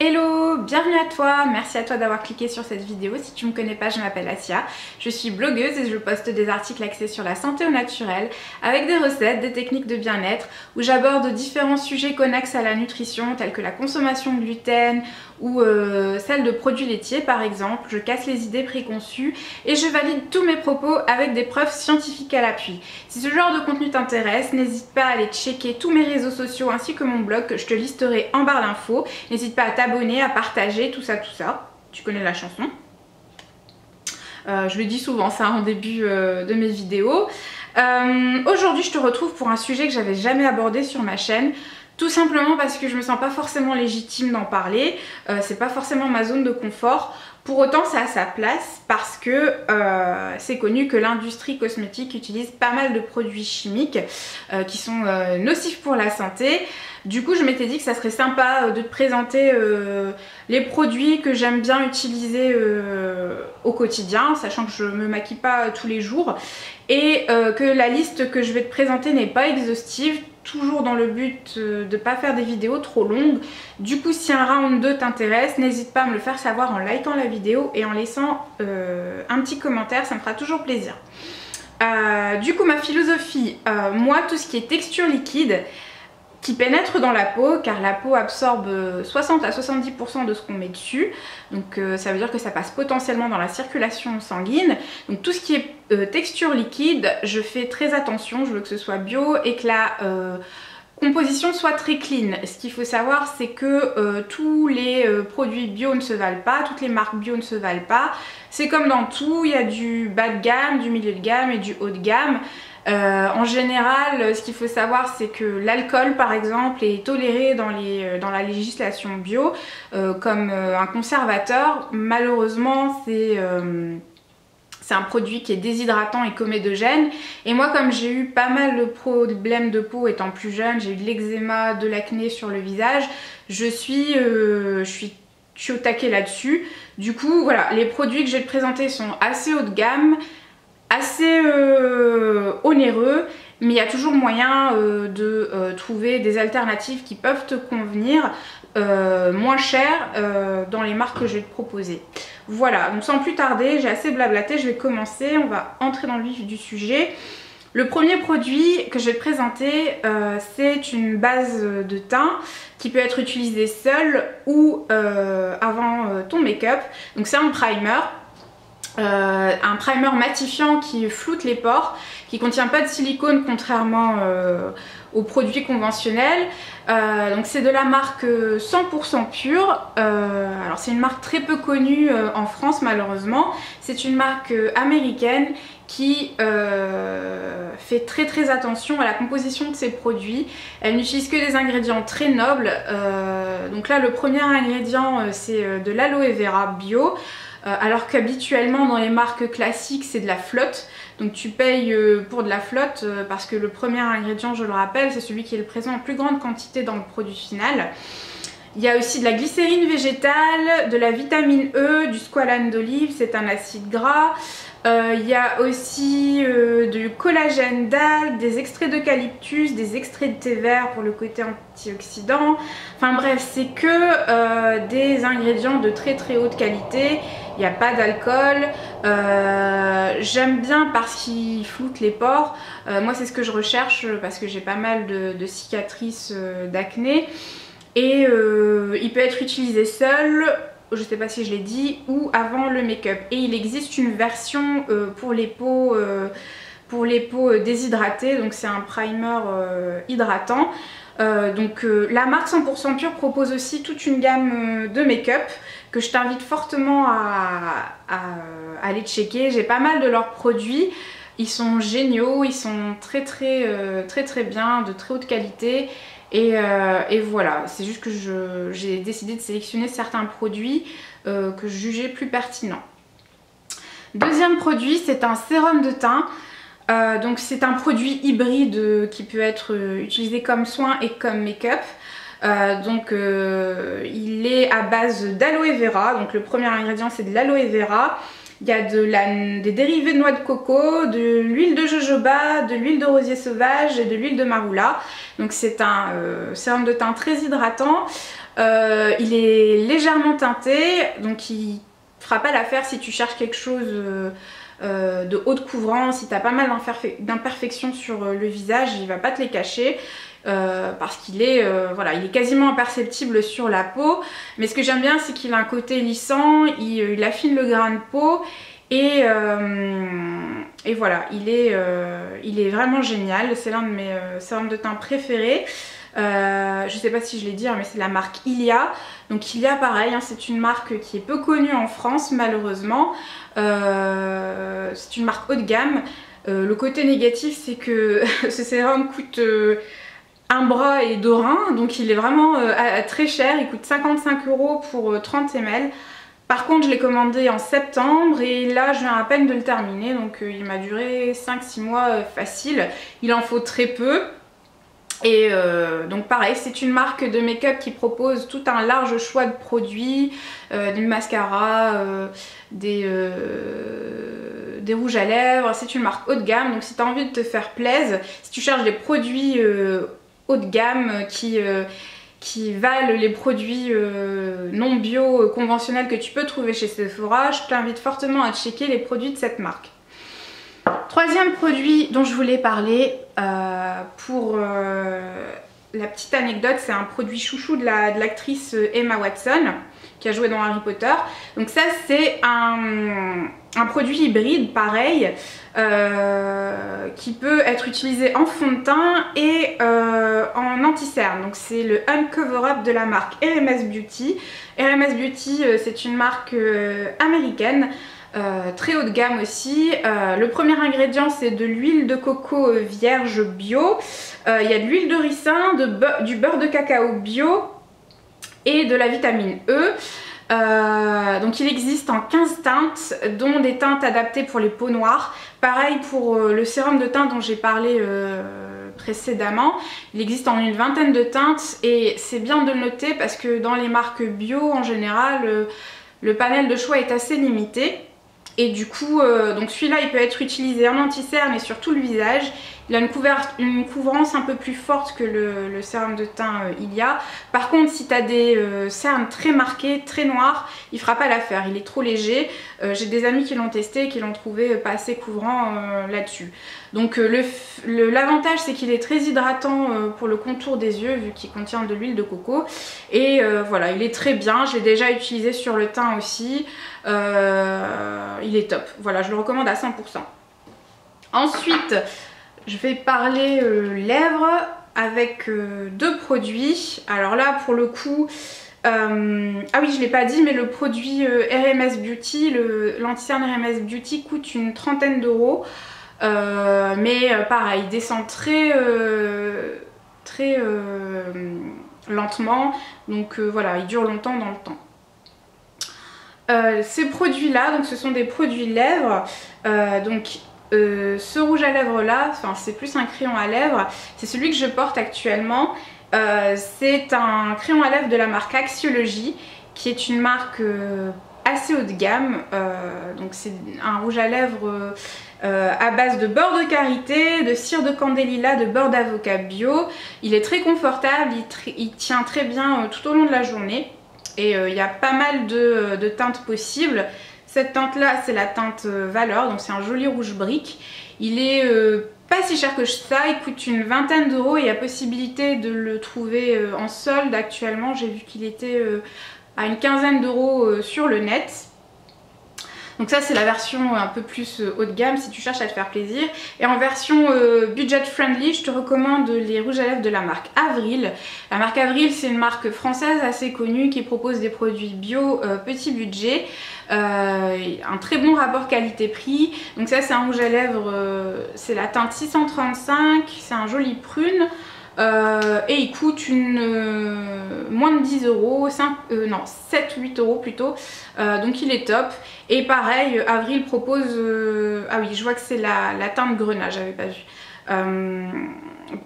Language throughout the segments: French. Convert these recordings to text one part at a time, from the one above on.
Hello, bienvenue à toi, merci à toi d'avoir cliqué sur cette vidéo. Si tu ne me connais pas, je m'appelle Asia, je suis blogueuse et je poste des articles axés sur la santé au naturel avec des recettes, des techniques de bien-être où j'aborde différents sujets connexes à la nutrition tels que la consommation de gluten ou celle de produits laitiers par exemple. Je casse les idées préconçues et je valide tous mes propos avec des preuves scientifiques à l'appui. Si ce genre de contenu t'intéresse, n'hésite pas à aller checker tous mes réseaux sociaux ainsi que mon blog que je te listerai en barre d'infos. N'hésite pas à t'abonner, à partager, tout ça. Tu connais la chanson. Je le dis souvent ça en début de mes vidéos. Aujourd'hui je te retrouve pour un sujet que j'avais jamais abordé sur ma chaîne. Tout simplement parce que je me sens pas forcément légitime d'en parler, c'est pas forcément ma zone de confort. Pour autant ça a sa place parce que c'est connu que l'industrie cosmétique utilise pas mal de produits chimiques qui sont nocifs pour la santé. Du coup je m'étais dit que ça serait sympa de te présenter les produits que j'aime bien utiliser au quotidien, sachant que je me maquille pas tous les jours et que la liste que je vais te présenter n'est pas exhaustive, toujours dans le but de ne pas faire des vidéos trop longues. Du coup si un round 2 t'intéresse, n'hésite pas à me le faire savoir en likant la vidéo et en laissant un petit commentaire, ça me fera toujours plaisir. Du coup ma philosophie, moi tout ce qui est texture liquide qui pénètre dans la peau, car la peau absorbe 60 à 70% de ce qu'on met dessus, donc ça veut dire que ça passe potentiellement dans la circulation sanguine. Donc tout ce qui est texture liquide, je fais très attention, je veux que ce soit bio et que la composition soit très clean. Ce qu'il faut savoir, c'est que tous les produits bio ne se valent pas, toutes les marques bio ne se valent pas. C'est comme dans tout, il y a du bas de gamme, du milieu de gamme et du haut de gamme. En général, ce qu'il faut savoir, c'est que l'alcool par exemple est toléré dans la législation bio comme un conservateur. Malheureusement c'est un produit qui est déshydratant et comédogène, et moi comme j'ai eu pas mal de problèmes de peau étant plus jeune, j'ai eu de l'eczéma, de l'acné sur le visage, je suis au taquet là-dessus. Du coup voilà, les produits que je vais te présenter sont assez haut de gamme, assez onéreux, mais il y a toujours moyen de trouver des alternatives qui peuvent te convenir moins chères dans les marques que je vais te proposer. Voilà, donc sans plus tarder, j'ai assez blablaté, je vais commencer, on va entrer dans le vif du sujet. Le premier produit que je vais te présenter, c'est une base de teint qui peut être utilisée seule ou avant ton make-up. Donc c'est un primer. Un primer matifiant qui floute les pores, qui contient pas de silicone contrairement aux produits conventionnels. Donc c'est de la marque 100% pure. Alors c'est une marque très peu connue en France malheureusement. C'est une marque américaine qui fait très attention à la composition de ses produits. Elle n'utilise que des ingrédients très nobles. Donc là le premier ingrédient c'est de l'aloe vera bio. Alors qu'habituellement dans les marques classiques c'est de la flotte, donc tu payes pour de la flotte parce que le premier ingrédient, je le rappelle, c'est celui qui est le présent en plus grande quantité dans le produit final. Il y a aussi de la glycérine végétale, de la vitamine E, du squalane d'olive, c'est un acide gras. Il y a aussi du collagène d'algues, des extraits d'eucalyptus, des extraits de thé vert pour le côté antioxydant. Enfin bref, c'est que des ingrédients de très haute qualité. Il n'y a pas d'alcool. J'aime bien parce qu'il floute les pores. Moi c'est ce que je recherche parce que j'ai pas mal de cicatrices d'acné. Et il peut être utilisé seul, je sais pas si je l'ai dit, ou avant le make-up. Et il existe une version pour les peaux déshydratées, donc c'est un primer hydratant. La marque 100% pure propose aussi toute une gamme de make-up que je t'invite fortement à aller checker. J'ai pas mal de leurs produits, ils sont géniaux, ils sont très bien, de très haute qualité. Et voilà, c'est juste que j'ai décidé de sélectionner certains produits que je jugeais plus pertinents. Deuxième produit, c'est un sérum de teint. Donc c'est un produit hybride qui peut être utilisé comme soin et comme make-up. Il est à base d'aloe vera. Donc le premier ingrédient c'est de l'aloe vera. Il y a des dérivés de noix de coco, de l'huile de jojoba, de l'huile de rosier sauvage et de l'huile de marula. Donc c'est un sérum de teint très hydratant. Il est légèrement teinté, donc il fera pas l'affaire si tu cherches quelque chose de haute couvrance, si tu as pas mal d'imperfections sur le visage, il va pas te les cacher. Parce qu'il est, voilà, il est quasiment imperceptible sur la peau, mais ce que j'aime bien c'est qu'il a un côté lissant, il affine le grain de peau et voilà, il est vraiment génial, c'est l'un de mes sérums de teint préférés. Je sais pas si je l'ai dit, mais c'est la marque Ilia. Donc Ilia pareil, hein, c'est une marque qui est peu connue en France malheureusement, c'est une marque haut de gamme. Le côté négatif c'est que ce sérum coûte un bras et 2 reins, donc il est vraiment très cher, il coûte 55 € pour 30 ml. Par contre je l'ai commandé en septembre et là je viens à peine de le terminer, donc il m'a duré 5-6 mois facile, il en faut très peu. Et donc pareil, c'est une marque de make-up qui propose tout un large choix de produits, des mascaras, des rouges à lèvres. C'est une marque haut de gamme, donc si tu as envie de te faire plaisir, si tu cherches des produits haut de gamme qui valent les produits non bio conventionnels que tu peux trouver chez Sephora, je t'invite fortement à checker les produits de cette marque. Troisième produit dont je voulais parler, pour la petite anecdote, c'est un produit chouchou de l'actrice Emma Watson qui a joué dans Harry Potter. Donc ça c'est un produit hybride pareil, qui peut être utilisé en fond de teint et en anti-cerne. Donc c'est le Uncover Up de la marque RMS Beauty. RMS Beauty c'est une marque américaine, très haut de gamme aussi. Le premier ingrédient c'est de l'huile de coco vierge bio, il y a de l'huile de ricin, du beurre de cacao bio et de la vitamine E. Donc il existe en 15 teintes, dont des teintes adaptées pour les peaux noires. Pareil pour le sérum de teint dont j'ai parlé précédemment, il existe en une vingtaine de teintes et c'est bien de le noter parce que dans les marques bio en général le panel de choix est assez limité. Et du coup, donc celui-là il peut être utilisé en anti-cerne et sur tout le visage. Il a une couvrance un peu plus forte que le sérum de teint Ilia. Par contre, si tu as des cernes très marquées, très noires, il fera pas l'affaire, il est trop léger. J'ai des amis qui l'ont testé et qui l'ont trouvé pas assez couvrant là-dessus. Donc l'avantage c'est qu'il est très hydratant pour le contour des yeux vu qu'il contient de l'huile de coco. Et voilà, il est très bien, je l'ai déjà utilisé sur le teint aussi. Il est top, voilà, je le recommande à 100%. Ensuite, je vais parler lèvres avec deux produits. Alors là pour le coup, ah oui je l'ai pas dit, mais le produit RMS Beauty, l'anti-cerne RMS Beauty coûte une trentaine d'euros. Mais pareil, il descend très lentement, donc voilà, il dure longtemps dans le temps. Ces produits là, donc ce sont des produits lèvres, ce rouge à lèvres là, enfin c'est plus un crayon à lèvres, c'est celui que je porte actuellement. C'est un crayon à lèvres de la marque Axiologie, qui est une marque assez haut de gamme. Donc c'est un rouge à lèvres à base de beurre de karité, de cire de candélila, de beurre d'avocat bio. Il est très confortable, il tient très bien tout au long de la journée. Et il y a pas mal de teintes possibles. Cette teinte là c'est la teinte Valor, donc c'est un joli rouge brique. Il est pas si cher que ça, il coûte une vingtaine d'euros et il y a possibilité de le trouver en solde actuellement. J'ai vu qu'il était à une quinzaine d'euros sur le net. Donc ça c'est la version un peu plus haut de gamme si tu cherches à te faire plaisir. Et en version budget friendly, je te recommande les rouges à lèvres de la marque Avril. La marque Avril c'est une marque française assez connue qui propose des produits bio petit budget. Un très bon rapport qualité-prix. Donc ça c'est un rouge à lèvres, c'est la teinte 635, c'est un joli prune. Et il coûte moins de 10 euros, 7-8 euros plutôt, donc il est top. Et pareil, Avril propose, ah oui je vois que c'est la teinte grenat, j'avais pas vu.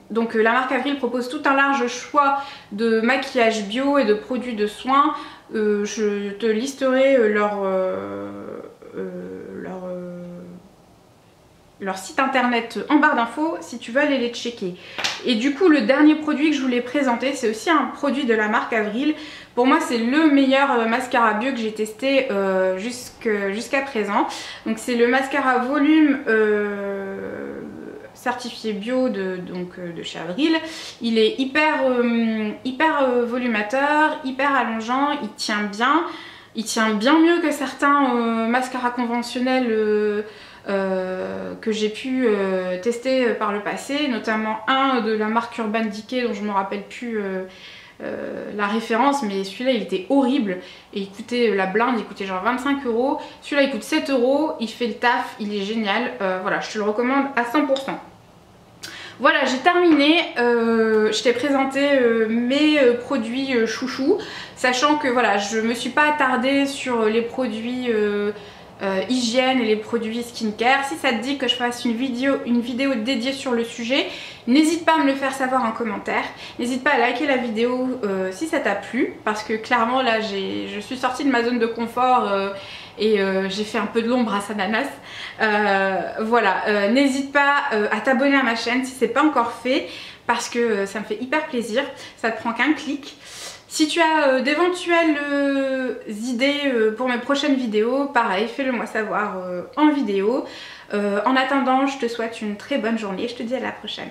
Donc la marque Avril propose tout un large choix de maquillage bio et de produits de soins. Je te listerai leur site internet en barre d'infos si tu veux aller les checker. Et du coup le dernier produit que je voulais présenter, c'est aussi un produit de la marque Avril. Pour moi c'est le meilleur mascara bio que j'ai testé jusqu'à présent. Donc c'est le mascara volume certifié bio de chez Avril. Il est hyper volumateur, hyper allongeant, il tient bien. Il tient bien mieux que certains mascaras conventionnels que j'ai pu tester par le passé, notamment un de la marque Urban Decay dont je ne me rappelle plus la référence, mais celui-là il était horrible et il coûtait la blinde, il coûtait genre 25 €. Celui-là il coûte 7 €, il fait le taf, il est génial, voilà, je te le recommande à 100%. Voilà, j'ai terminé, je t'ai présenté mes produits chouchous, sachant que voilà, je me suis pas attardée sur les produits hygiène et les produits skincare. Si ça te dit que je fasse une vidéo dédiée sur le sujet, n'hésite pas à me le faire savoir en commentaire. N'hésite pas à liker la vidéo si ça t'a plu, parce que clairement là je suis sortie de ma zone de confort et j'ai fait un peu de l'ombre à Sananas. Voilà, n'hésite pas à t'abonner à ma chaîne si c'est pas encore fait, parce que ça me fait hyper plaisir, ça te prend qu'un clic. Si tu as d'éventuelles idées pour mes prochaines vidéos, pareil, fais-le moi savoir en vidéo. En attendant, je te souhaite une très bonne journée et je te dis à la prochaine.